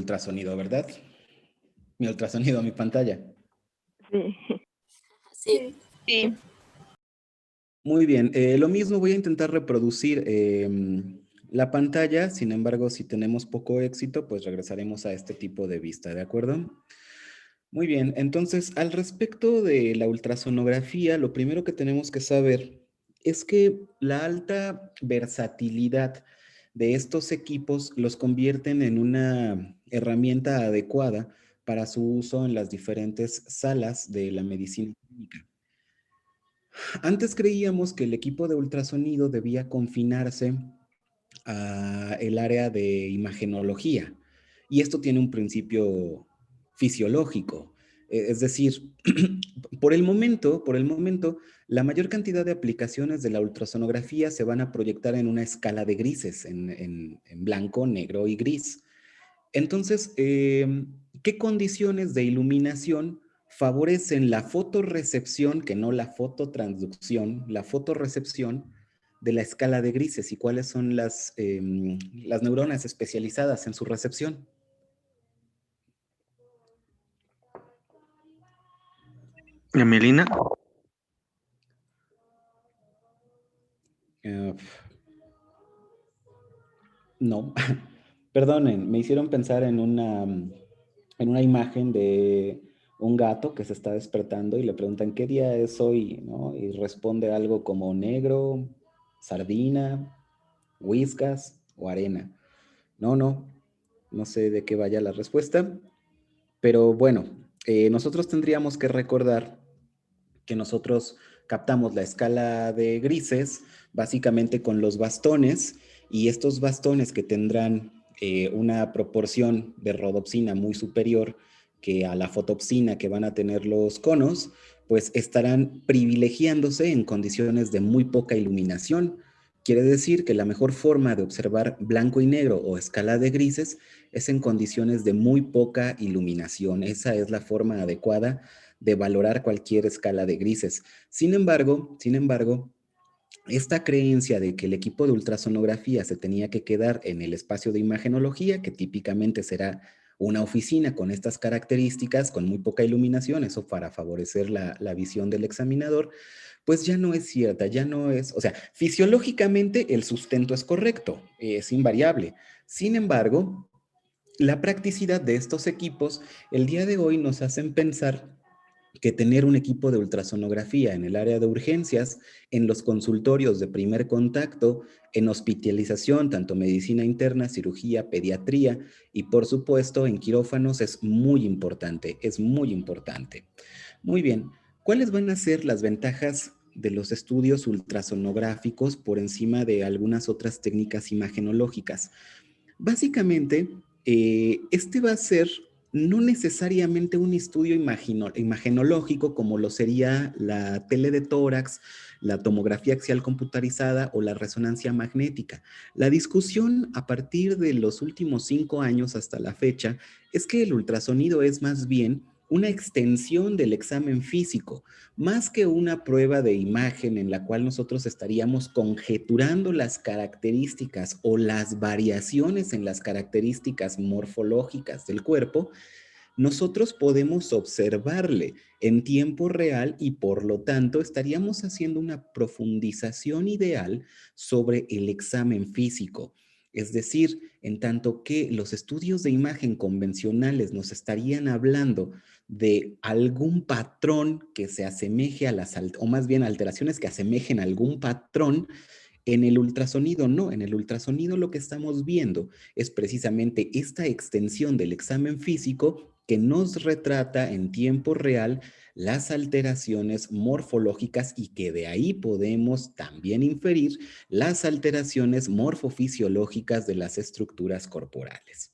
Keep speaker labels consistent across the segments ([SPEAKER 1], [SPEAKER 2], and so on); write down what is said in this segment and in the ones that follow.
[SPEAKER 1] ultrasonido, ¿verdad? Mi ultrasonido, mi pantalla.
[SPEAKER 2] Sí.
[SPEAKER 3] Sí.
[SPEAKER 2] Sí.
[SPEAKER 1] Muy bien, lo mismo voy a intentar reproducir la pantalla, sin embargo, si tenemos poco éxito, pues regresaremos a este tipo de vista, ¿de acuerdo? Muy bien, entonces, al respecto de la ultrasonografía, lo primero que tenemos que saber es que la alta versatilidad de estos equipos los convierten en una herramienta adecuada para su uso en las diferentes salas de la medicina clínica. Antes creíamos que el equipo de ultrasonido debía confinarse a el área de imagenología, y esto tiene un principio fisiológico. Es decir, por el momento, la mayor cantidad de aplicaciones de la ultrasonografía se van a proyectar en una escala de grises, en blanco, negro y gris. Entonces, ¿qué condiciones de iluminación favorecen la fotorrecepción, que no la fototransducción, la fotorrecepción de la escala de grises? ¿Y cuáles son las neuronas especializadas en su recepción?
[SPEAKER 4] ¿La mielina?
[SPEAKER 1] Eh, no, perdonen, me hicieron pensar en una imagen de un gato que se está despertando y le preguntan, ¿qué día es hoy? ¿No? Y responde algo como negro, sardina, whiskas o arena. No sé de qué vaya la respuesta, pero bueno, nosotros tendríamos que recordar que nosotros captamos la escala de grises básicamente con los bastones, y estos bastones que tendrán una proporción de rodopsina muy superior que a la fotopsina que van a tener los conos, pues estarán privilegiándose en condiciones de muy poca iluminación. Quiere decir que la mejor forma de observar blanco y negro o escala de grises es en condiciones de muy poca iluminación. Esa es la forma adecuada de valorar cualquier escala de grises. Sin embargo, esta creencia de que el equipo de ultrasonografía se tenía que quedar en el espacio de imagenología, que típicamente será una oficina con estas características, con muy poca iluminación, eso para favorecer la visión del examinador, pues ya no es cierta, ya no es, o sea, fisiológicamente el sustento es correcto, es invariable. Sin embargo, la practicidad de estos equipos el día de hoy nos hacen pensar que tener un equipo de ultrasonografía en el área de urgencias, en los consultorios de primer contacto, en hospitalización, tanto medicina interna, cirugía, pediatría y por supuesto en quirófanos es muy importante, es muy importante. Muy bien, ¿cuáles van a ser las ventajas de los estudios ultrasonográficos por encima de algunas otras técnicas imagenológicas? Básicamente, este va a ser no necesariamente un estudio imagenológico como lo sería la tele de tórax, la tomografía axial computarizada o la resonancia magnética. La discusión a partir de los últimos 5 años hasta la fecha es que el ultrasonido es más bien una extensión del examen físico, más que una prueba de imagen en la cual nosotros estaríamos conjeturando las características o las variaciones en las características morfológicas del cuerpo. Nosotros podemos observarle en tiempo real y por lo tanto estaríamos haciendo una profundización ideal sobre el examen físico. Es decir, en tanto que los estudios de imagen convencionales nos estarían hablando de algún patrón que se asemeje a o más bien alteraciones que asemejen a algún patrón, en el ultrasonido no, en el ultrasonido lo que estamos viendo es precisamente esta extensión del examen físico que nos retrata en tiempo real las alteraciones morfológicas y que de ahí podemos también inferir las alteraciones morfofisiológicas de las estructuras corporales.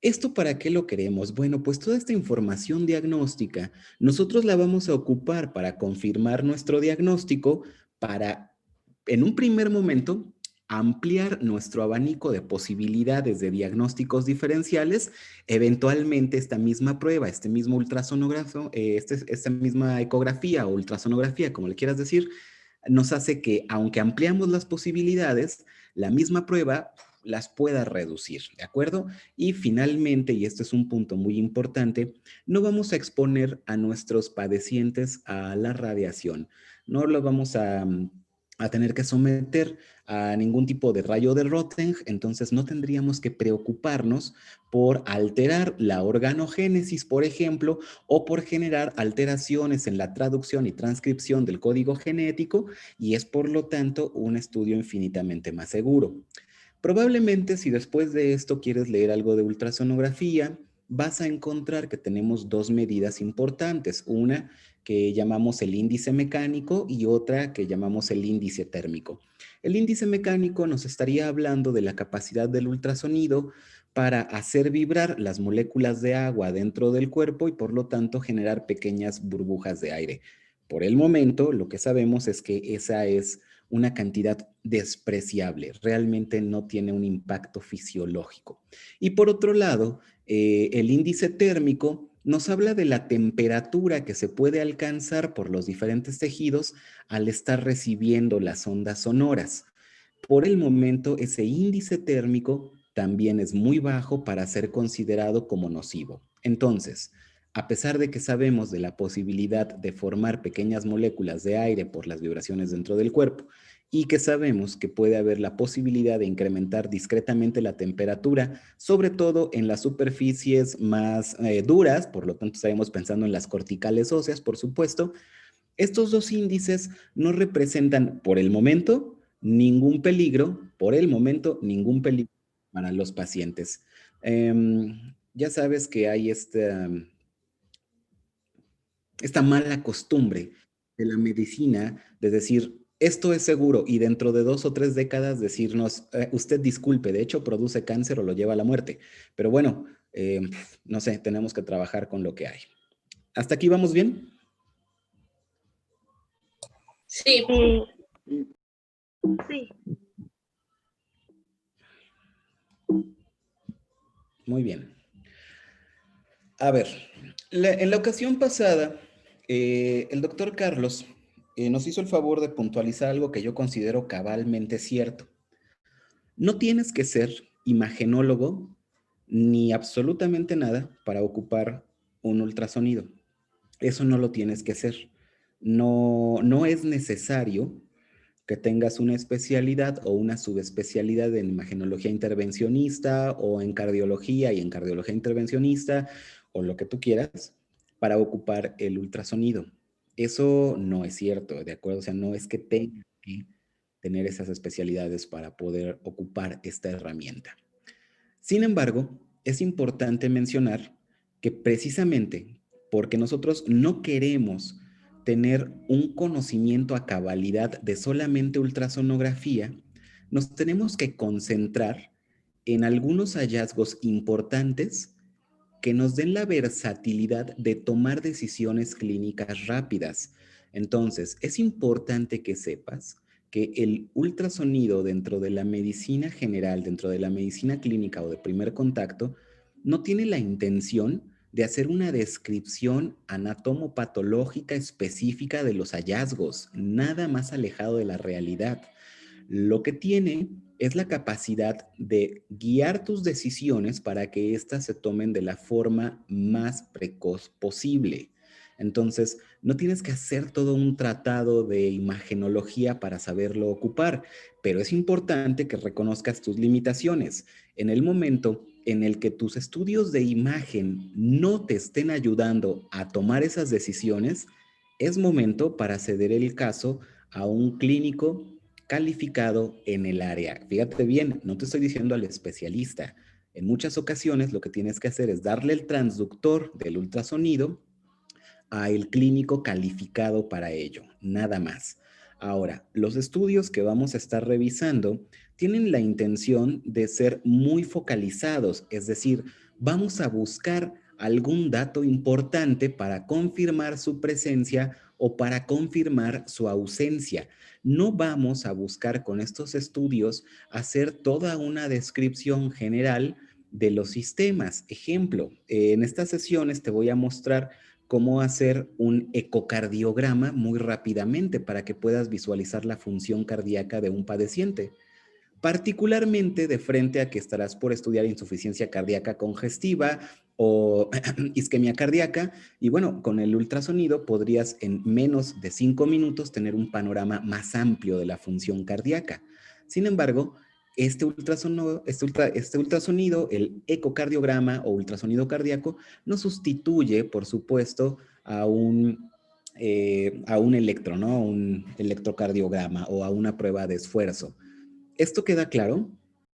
[SPEAKER 1] ¿Esto para qué lo queremos? Bueno, pues toda esta información diagnóstica nosotros la vamos a ocupar para confirmar nuestro diagnóstico, para en un primer momento ampliar nuestro abanico de posibilidades de diagnósticos diferenciales. Eventualmente esta misma prueba, este mismo ultrasonógrafo, esta misma ecografía o ultrasonografía, como le quieras decir, nos hace que, aunque ampliamos las posibilidades, la misma prueba las pueda reducir, ¿de acuerdo? Y finalmente, y este es un punto muy importante, no vamos a exponer a nuestros padecientes a la radiación. No los vamos a tener que someter a ningún tipo de rayo de Röntgen, entonces no tendríamos que preocuparnos por alterar la organogénesis, por ejemplo, o por generar alteraciones en la traducción y transcripción del código genético, y es por lo tanto un estudio infinitamente más seguro. Probablemente si después de esto quieres leer algo de ultrasonografía, vas a encontrar que tenemos dos medidas importantes, una que llamamos el índice mecánico y otra que llamamos el índice térmico. El índice mecánico nos estaría hablando de la capacidad del ultrasonido para hacer vibrar las moléculas de agua dentro del cuerpo y por lo tanto generar pequeñas burbujas de aire. Por el momento, lo que sabemos es que esa es una cantidad despreciable, realmente no tiene un impacto fisiológico. Y por otro lado, el índice térmico nos habla de la temperatura que se puede alcanzar por los diferentes tejidos al estar recibiendo las ondas sonoras. Por el momento, ese índice térmico también es muy bajo para ser considerado como nocivo. Entonces, a pesar de que sabemos de la posibilidad de formar pequeñas moléculas de aire por las vibraciones dentro del cuerpo y que sabemos que puede haber la posibilidad de incrementar discretamente la temperatura, sobre todo en las superficies más duras, por lo tanto estaremos pensando en las corticales óseas, por supuesto, estos dos índices no representan por el momento ningún peligro, por el momento ningún peligro para los pacientes. Ya sabes que hay esta mala costumbre de la medicina de decir, esto es seguro y dentro de 2 o 3 décadas decirnos, usted disculpe, de hecho produce cáncer o lo lleva a la muerte. Pero bueno, no sé, tenemos que trabajar con lo que hay. ¿Hasta aquí vamos bien?
[SPEAKER 2] Sí.
[SPEAKER 3] Sí.
[SPEAKER 1] Muy bien. A ver, en la ocasión pasada, el doctor Carlos nos hizo el favor de puntualizar algo que yo considero cabalmente cierto. No tienes que ser imagenólogo ni absolutamente nada para ocupar un ultrasonido. Eso no lo tienes que ser. No, no es necesario que tengas una especialidad o una subespecialidad en imagenología intervencionista o en cardiología y en cardiología intervencionista o lo que tú quieras para ocupar el ultrasonido. Eso no es cierto, ¿de acuerdo? O sea, no es que tengas que tener esas especialidades para poder ocupar esta herramienta. Sin embargo, es importante mencionar que precisamente porque nosotros no queremos tener un conocimiento a cabalidad de solamente ultrasonografía, nos tenemos que concentrar en algunos hallazgos importantes que nos den la versatilidad de tomar decisiones clínicas rápidas. Entonces, es importante que sepas que el ultrasonido dentro de la medicina general, dentro de la medicina clínica o de primer contacto, no tiene la intención de hacer una descripción anatomopatológica específica de los hallazgos, nada más alejado de la realidad. Lo que tiene es la capacidad de guiar tus decisiones para que éstas se tomen de la forma más precoz posible. Entonces, no tienes que hacer todo un tratado de imagenología para saberlo ocupar, pero es importante que reconozcas tus limitaciones. En el momento en el que tus estudios de imagen no te estén ayudando a tomar esas decisiones, es momento para ceder el caso a un clínico calificado en el área. Fíjate bien, no te estoy diciendo al especialista. En muchas ocasiones lo que tienes que hacer es darle el transductor del ultrasonido a el clínico calificado para ello, nada más. Ahora, los estudios que vamos a estar revisando tienen la intención de ser muy focalizados, es decir, vamos a buscar algún dato importante para confirmar su presencia o para confirmar su ausencia. No vamos a buscar con estos estudios hacer toda una descripción general de los sistemas. Ejemplo, en estas sesiones te voy a mostrar cómo hacer un ecocardiograma muy rápidamente para que puedas visualizar la función cardíaca de un padeciente. particularmente de frente a que estarás por estudiar insuficiencia cardíaca congestiva o isquemia cardíaca. Y bueno, con el ultrasonido podrías en menos de 5 minutos tener un panorama más amplio de la función cardíaca. Sin embargo, este ultrasonido, el ecocardiograma o ultrasonido cardíaco, no sustituye, por supuesto, a un electro, ¿no? Un electrocardiograma o a una prueba de esfuerzo. ¿Esto queda claro?